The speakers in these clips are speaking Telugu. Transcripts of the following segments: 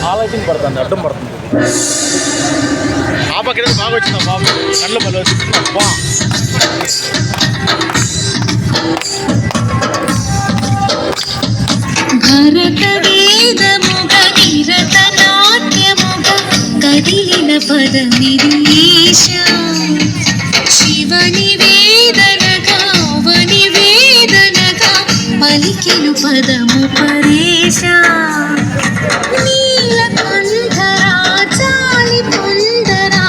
ఆలోచన పడుతుంది, అడ్డం పడుతుంది. ఆ పక్కన బాగా వచ్చిన బాబు కళ్ళు పలు బా భరత వేదముగ నిరత నాట్యముగ కదిలిన పదమిరీశ శివని వేదనగా అవని వేదనగా పలికెను పదము పరేశ నీలకంఠరా చాలి పొందరా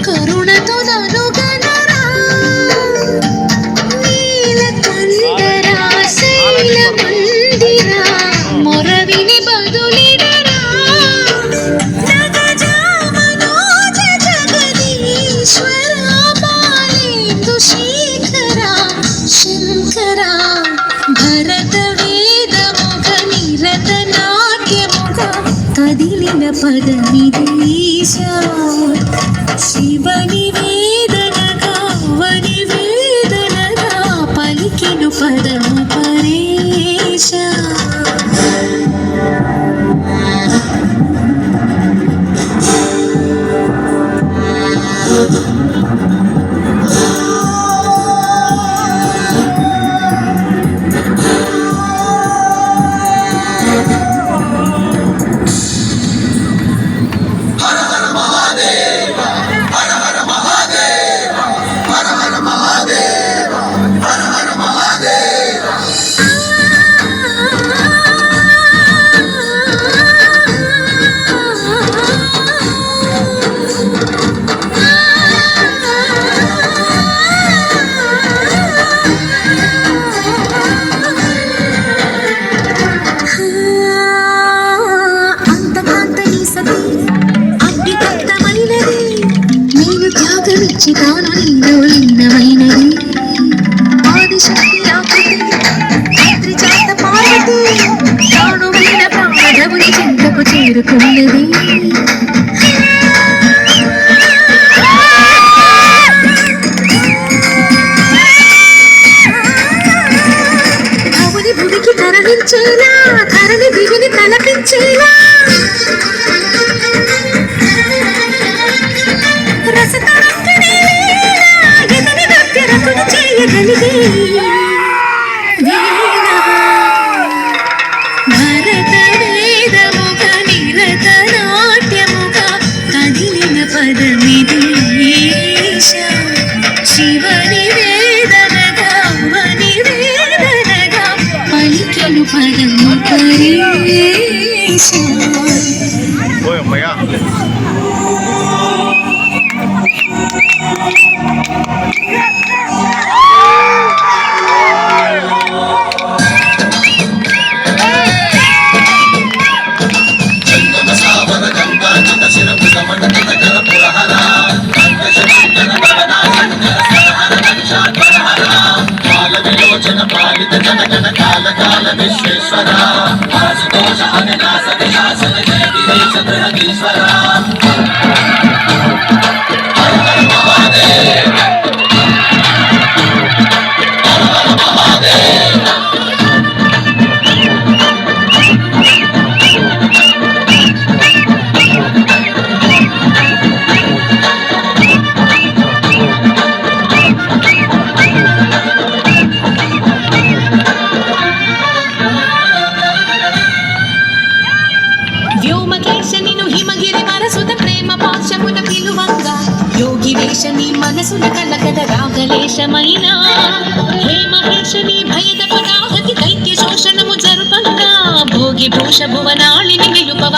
కరుణతో ననుగనరా నీలకంఠరా శైల మందిరా మొరవిని బదులిడరా జగజామనోజ జగదీశ్వరా బాలేందు శేఖరా శంకరా భరత వేదముగ నిరత నాట్యముగ కదిలిన పదమిరీశ శివని వేదనగా వని వేదనగా పలికెను పదము పరేశ తాను నీలో లీనమైనది ఆదిశక్తి ఆకృతి త్రిజాత పార్వతి తానువైన ప్రాణవుని చెంతకు చేరుకున్నది భవుని భువికి తరలించేలా ధరణి దివిని తలపించేలా భరత వేదముగ నిరత నాట్యముగ కదిలిన పదమిరీశ శివని వేదనగా వని వేదనగా పలికెను పదము పరేశ. పాలిత జన జన కాల కాల విశ్వేశ్వర ఆశుతోష అవినాశ వినాశన జయ గిరీశ బృహదీశ్వర హర హర మహాదేవ హర హర మహాదేవ యోగివేశని మనసున కలకద రాగలేశమైనా హే మహేశని భయద పరాహతి దైత్య శోషణము జరుపంగా భోగి భూష భువనాళిని నిలుపవ